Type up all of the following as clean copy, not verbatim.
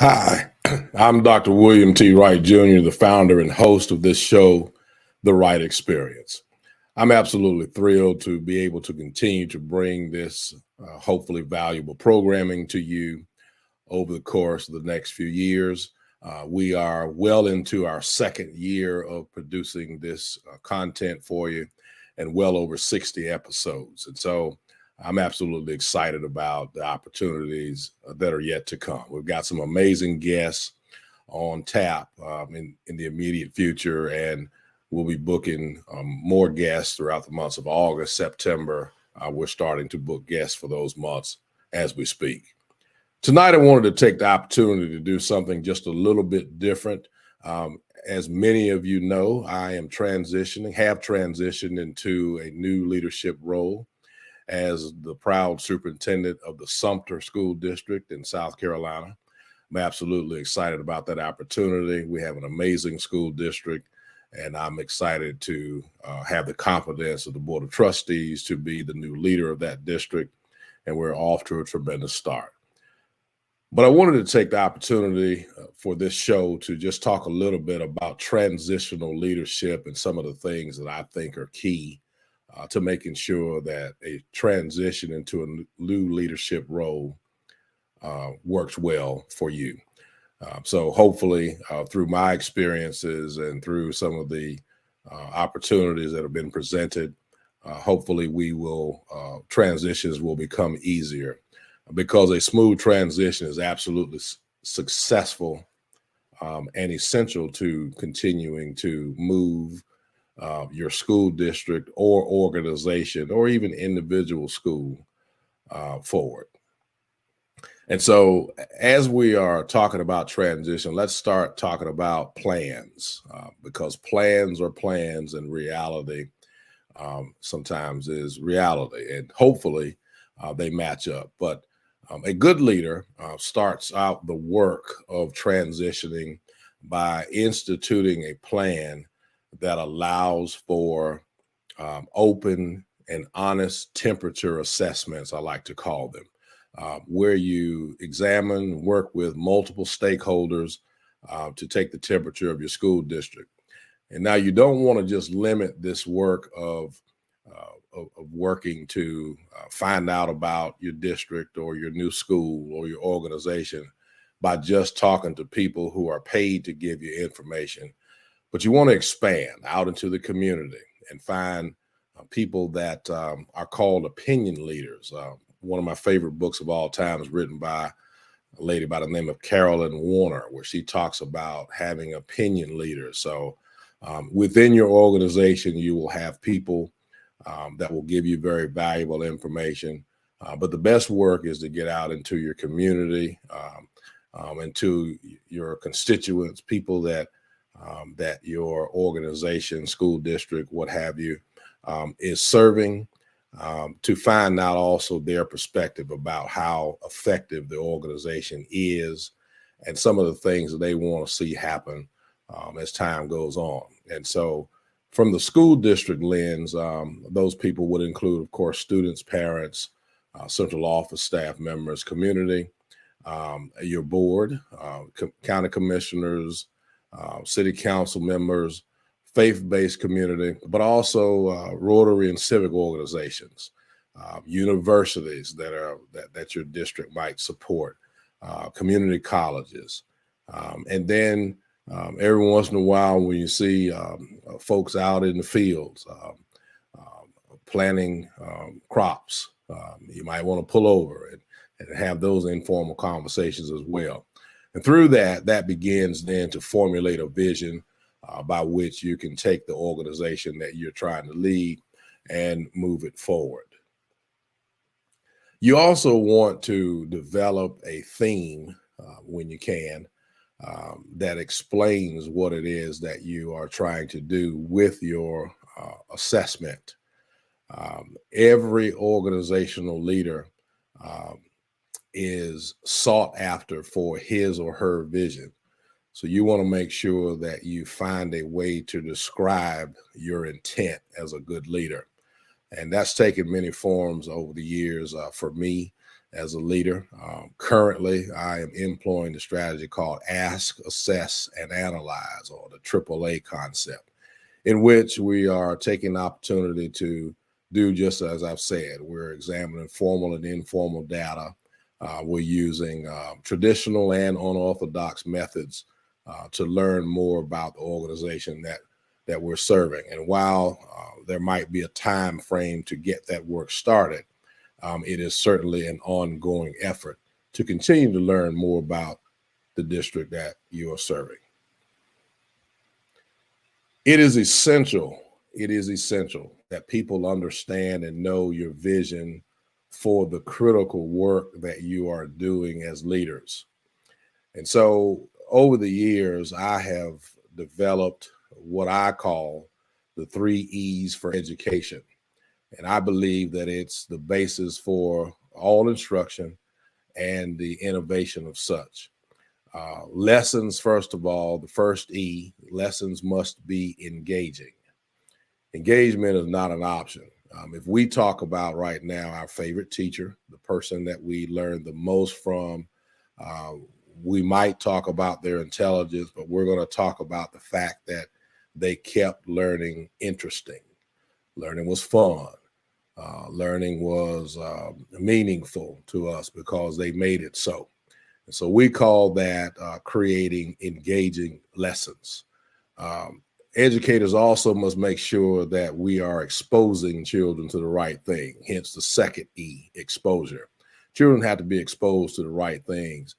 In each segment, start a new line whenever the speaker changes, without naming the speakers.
Hi, I'm Dr. William T. Wright Jr., the founder and host of this show, The Wright Experience. I'm absolutely thrilled to be able to continue to bring this hopefully valuable programming to you over the course of the next few years. We are well into our second year of producing this content for you and well over 60 episodes. And so I'm absolutely excited about the opportunities that are yet to come. We've got some amazing guests on tap in the immediate future, and we'll be booking more guests throughout the months of August, September. We're starting to book guests for those months as we speak. Tonight, I wanted to take the opportunity to do something just a little bit different. As many of you know, I am have transitioned into a new leadership role as the proud superintendent of the Sumter School District in South Carolina. I'm absolutely excited about that opportunity. We have an amazing school district, and I'm excited to have the confidence of the Board of Trustees to be the new leader of that district, and we're off to a tremendous start. But I wanted to take the opportunity for this show to just talk a little bit about transitional leadership and some of the things that I think are key to making sure that a transition into a new leadership role works well for you. So hopefully through my experiences and through some of the opportunities that have been presented, hopefully transitions will become easier, because a smooth transition is absolutely successful and essential to continuing to move your school district or organization or even individual school forward. And so as we are talking about transition, let's start talking about plans, because plans are plans and reality sometimes is reality, and hopefully they match up. But a good leader starts out the work of transitioning by instituting a plan that allows for open and honest temperature assessments, I like to call them, where you examine, work with multiple stakeholders to take the temperature of your school district. And now you don't want to just limit this work of working to find out about your district or your new school or your organization by just talking to people who are paid to give you information. But you want to expand out into the community and find people that are called opinion leaders. One of my favorite books of all time is written by a lady by the name of Carolyn Warner, where she talks about having opinion leaders. So within your organization, you will have people that will give you very valuable information. But the best work is to get out into your community, into your constituents, people that your organization, school district, what have you, is serving, to find out also their perspective about how effective the organization is and some of the things that they want to see happen as time goes on. And so from the school district lens, those people would include, of course, students, parents, central office staff members, community, your board, county commissioners, city council members, faith-based community, but also Rotary and civic organizations, universities that your district might support, community colleges, and then every once in a while, when you see folks out in the fields planting crops, you might want to pull over and have those informal conversations as well. And through that begins then to formulate a vision by which you can take the organization that you're trying to lead and move it forward. You also want to develop a theme when you can that explains what it is that you are trying to do with your assessment. Every organizational leader is sought after for his or her vision. So you want to make sure that you find a way to describe your intent as a good leader. And that's taken many forms over the years for me. as a leader. Currently, I am employing the strategy called Ask, Assess, and Analyze, or the AAA concept, in which we are taking the opportunity to do just as I've said. We're examining formal and informal data. We're using traditional and unorthodox methods to learn more about the organization that we're serving. And while there might be a time frame to get that work started, it is certainly an ongoing effort to continue to learn more about the district that you are serving. It is essential that people understand and know your vision for the critical work that you are doing as leaders. And so over the years, I have developed what I call the 3 E's for education. And I believe that it's the basis for all instruction and the innovation of such. Lessons, first of all, the first E, lessons must be engaging. Engagement is not an option. If we talk about right now our favorite teacher, the person that we learn the most from, we might talk about their intelligence, but we're going to talk about the fact that they kept learning interesting. Learning was fun. Learning was meaningful to us because they made it so. And so we call that creating engaging lessons. Educators also must make sure that we are exposing children to the right thing, hence the second E, exposure. Children have to be exposed to the right things.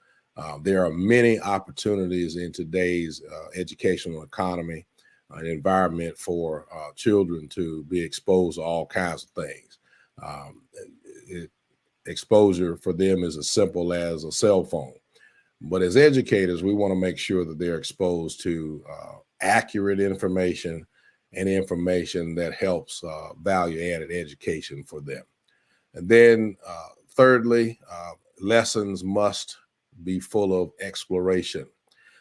There are many opportunities in today's educational economy and environment for children to be exposed to all kinds of things. Exposure for them is as simple as a cell phone. But as educators, we want to make sure that they're exposed to accurate information and information that helps value-added education for them. And then thirdly, lessons must be full of exploration.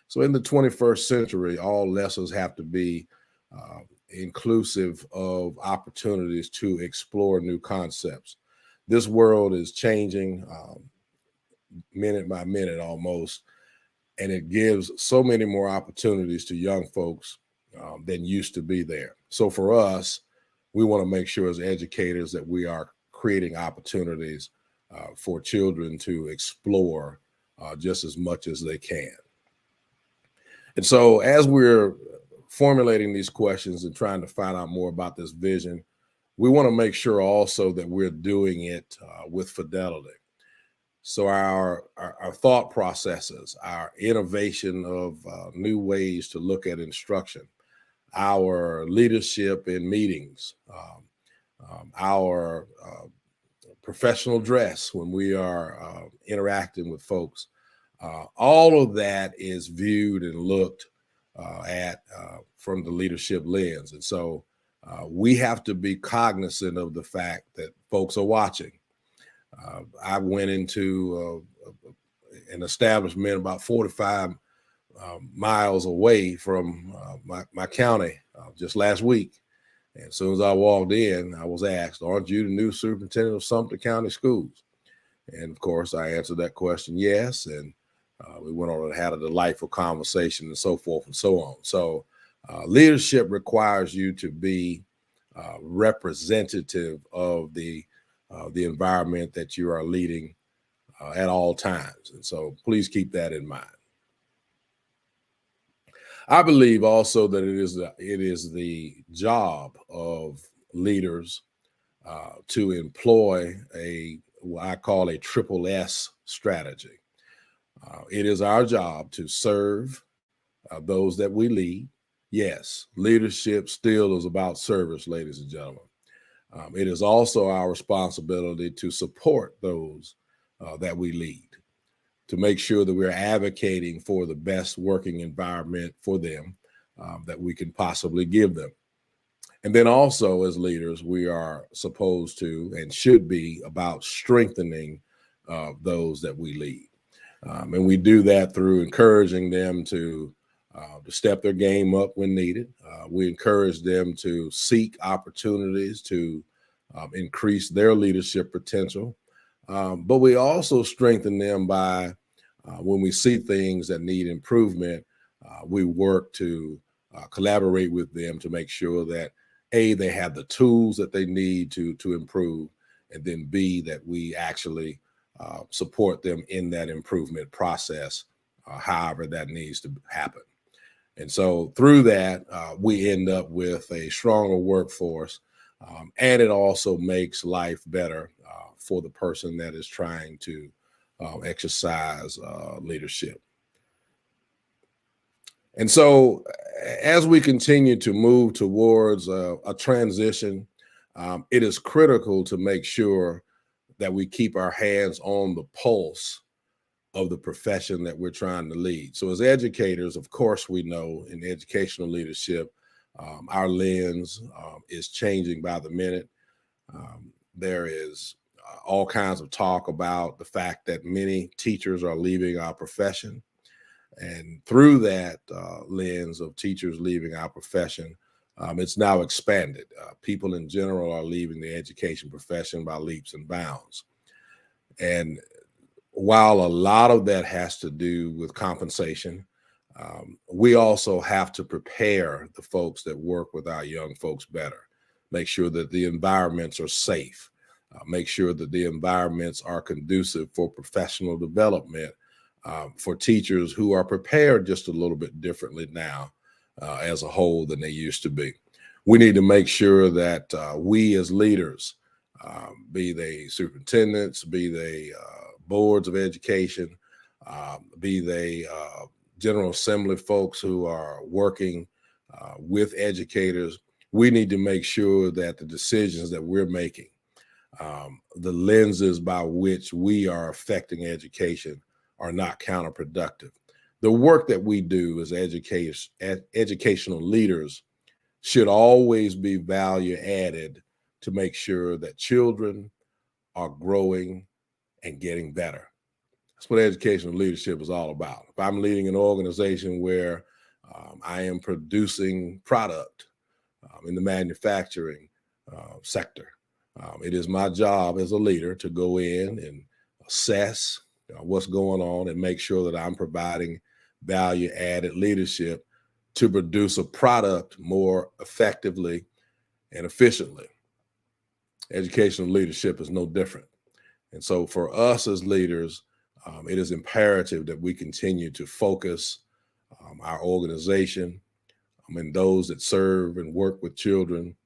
So in the 21st century, all lessons have to be inclusive of opportunities to explore new concepts. This world is changing minute by minute almost, and it gives so many more opportunities to young folks than used to be there. So for us, we want to make sure as educators that we are creating opportunities for children to explore just as much as they can. And so as we're formulating these questions and trying to find out more about this vision, we want to make sure also that we're doing it with fidelity. So our thought processes, our innovation of new ways to look at instruction, our leadership in meetings, our professional dress when we are interacting with folks, all of that is viewed and looked at from the leadership lens. And so we have to be cognizant of the fact that folks are watching. I went into an establishment about 45 miles away from my county just last week. And as soon as I walked in, I was asked, "Aren't you the new superintendent of Sumter County Schools?" And of course, I answered that question, yes. And we went on and had a delightful conversation and so forth and so on. So leadership requires you to be representative of the environment that you are leading at all times. And so please keep that in mind. I believe also that it is the job of leaders to employ what I call a triple S strategy. It is our job to serve those that we lead. Yes, leadership still is about service, ladies and gentlemen. It is also our responsibility to support those that we lead, to make sure that we're advocating for the best working environment for them that we can possibly give them. And then also as leaders, we are supposed to and should be about strengthening those that we lead. And we do that through encouraging them to step their game up when needed. We encourage them to seek opportunities to increase their leadership potential. But we also strengthen them by when we see things that need improvement, we work to collaborate with them to make sure that A, they have the tools that they need to improve, and then B, that we actually support them in that improvement process, however that needs to happen. And so through that, we end up with a stronger workforce, and it also makes life better for the person that is trying to exercise leadership. And so, as we continue to move towards a transition, it is critical to make sure that we keep our hands on the pulse of the profession that we're trying to lead. So, as educators, of course, we know in educational leadership, our lens is changing by the minute. There is all kinds of talk about the fact that many teachers are leaving our profession. And through that lens of teachers leaving our profession, it's now expanded. People in general are leaving the education profession by leaps and bounds. And while a lot of that has to do with compensation, we also have to prepare the folks that work with our young folks better, make sure that the environments are safe, make sure that the environments are conducive for professional development for teachers who are prepared just a little bit differently now as a whole than they used to be. We need to make sure that we as leaders, be they superintendents, be they boards of education, be they General Assembly folks who are working with educators, we need to make sure that the decisions that we're making, the lenses by which we are affecting education are not counterproductive. The work that we do as educational leaders should always be value added to make sure that children are growing and getting better. That's what educational leadership is all about. If I'm leading an organization where I am producing product in the manufacturing sector, it is my job as a leader to go in and assess what's going on and make sure that I'm providing value added leadership to produce a product more effectively and efficiently. Educational leadership is no different. And so for us as leaders, it is imperative that we continue to focus our organization and those that serve and work with children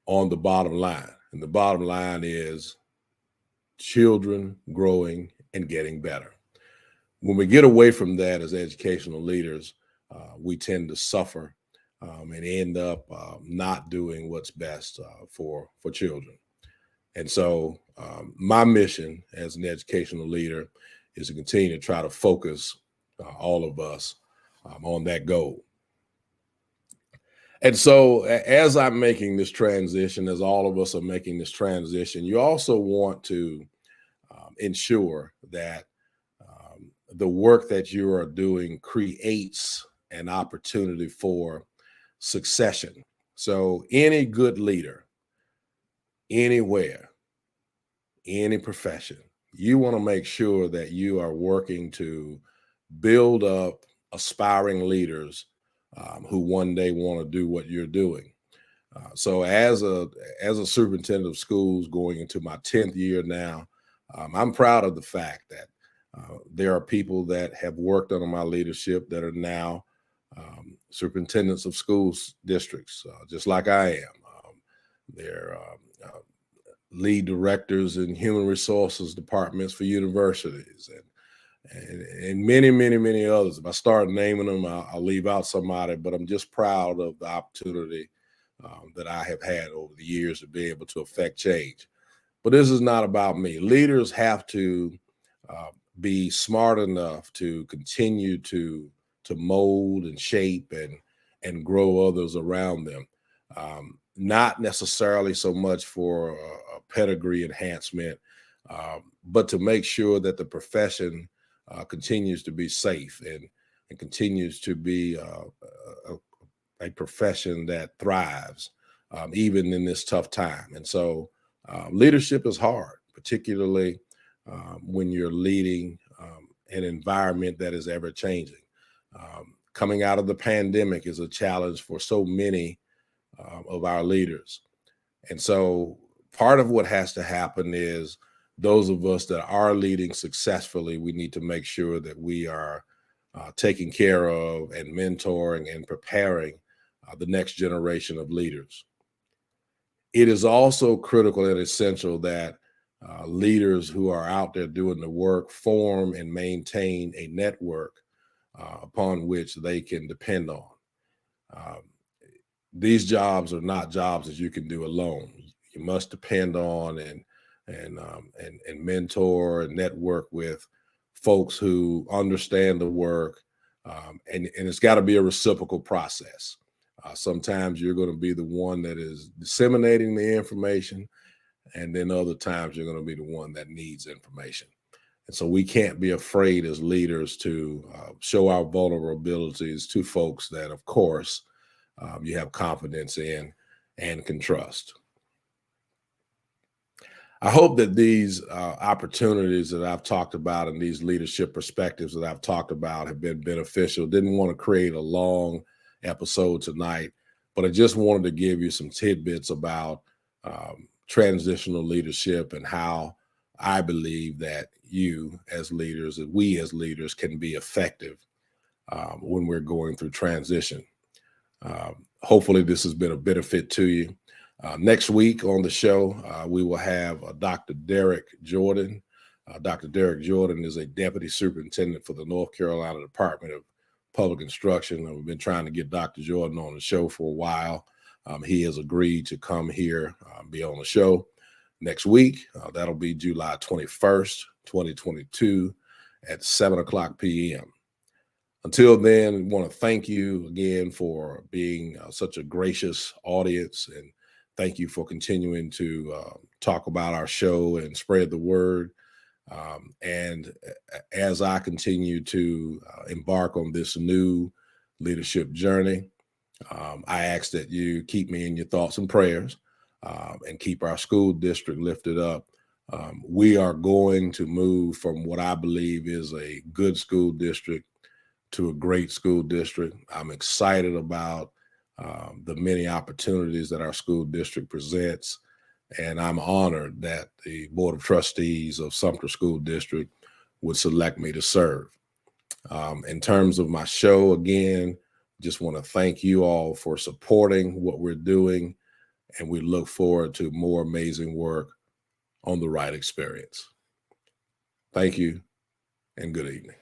on the bottom line. And the bottom line is children growing and getting better. When we get away from that as educational leaders, we tend to suffer and end up not doing what's best for children. And so my mission as an educational leader is to continue to try to focus all of us on that goal. And so as I'm making this transition, as all of us are making this transition, you also want to ensure that the work that you are doing creates an opportunity for succession. So any good leader, anywhere, any profession, you want to make sure that you are working to build up aspiring leaders who one day want to do what you're doing. So as a superintendent of schools going into my 10th year now, I'm proud of the fact that there are people that have worked under my leadership that are now superintendents of schools districts, just like I am. They're lead directors in human resources departments for universities and many, many, many others. If I start naming them, I'll leave out somebody, but I'm just proud of the opportunity that I have had over the years to be able to affect change. But this is not about me. Leaders have to be smart enough to continue to mold and shape and grow others around them. Not necessarily so much for a pedigree enhancement, but to make sure that the profession continues to be safe and continues to be a profession that thrives even in this tough time. And so leadership is hard, particularly when you're leading an environment that is ever changing. Coming out of the pandemic is a challenge for so many of our leaders. And so part of what has to happen is those of us that are leading successfully, we need to make sure that we are taking care of and mentoring and preparing the next generation of leaders. It is also critical and essential that leaders who are out there doing the work form and maintain a network upon which they can depend on. Um, these jobs are not jobs that you can do alone. You must depend on and mentor and network with folks who understand the work, and it's got to be a reciprocal process. Sometimes you're going to be the one that is disseminating the information, and then other times you're going to be the one that needs information. And so we can't be afraid as leaders to show our vulnerabilities to folks that, of course, you have confidence in and can trust. I hope that these opportunities that I've talked about and these leadership perspectives that I've talked about have been beneficial. Didn't want to create a long episode tonight, but I just wanted to give you some tidbits about transitional leadership and how I believe that you as leaders, that we as leaders can be effective when we're going through transition. Hopefully this has been a benefit to you. Next week on the show, we will have Dr. Derek Jordan. Dr. Derek Jordan is a deputy superintendent for the North Carolina Department of Public Instruction. And we've been trying to get Dr. Jordan on the show for a while. He has agreed to come here, be on the show next week. That'll be July 21st, 2022 at 7:00 p.m. Until then, I want to thank you again for being such a gracious audience, and thank you for continuing to talk about our show and spread the word. And as I continue to embark on this new leadership journey, I ask that you keep me in your thoughts and prayers and keep our school district lifted up. We are going to move from what I believe is a good school district to a great school district. I'm excited about the many opportunities that our school district presents. And I'm honored that the Board of Trustees of Sumter School District would select me to serve. In terms of my show, again, just want to thank you all for supporting what we're doing. And we look forward to more amazing work on the Wright Experience. Thank you and good evening.